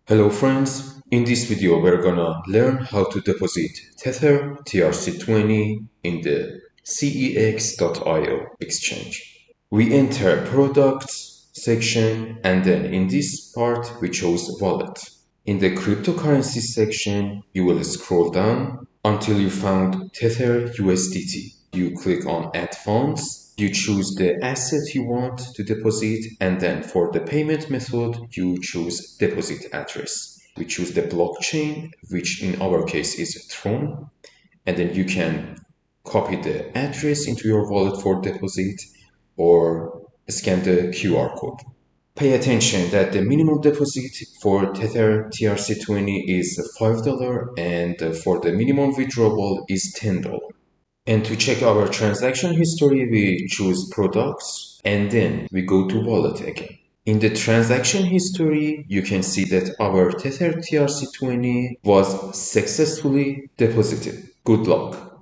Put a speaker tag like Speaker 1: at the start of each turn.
Speaker 1: Hello friends, in this video we're gonna learn how to deposit Tether TRC20 in the cex.io exchange. We enter products section and then in this part we chose wallet. In the cryptocurrency section you will scroll down until you found Tether USDT. You click on add funds, you choose the asset you want to deposit, and then for the payment method you choose deposit address. We choose the blockchain, which in our case is TRON, and then you can copy the address into your wallet for deposit or scan the QR code. Pay attention that the minimum deposit for Tether TRC20 is $5 and for the minimum withdrawal is $10. And to check our transaction history, we choose products and then we go to wallet again. In the transaction history, you can see that our Tether TRC20 was successfully deposited. Good luck.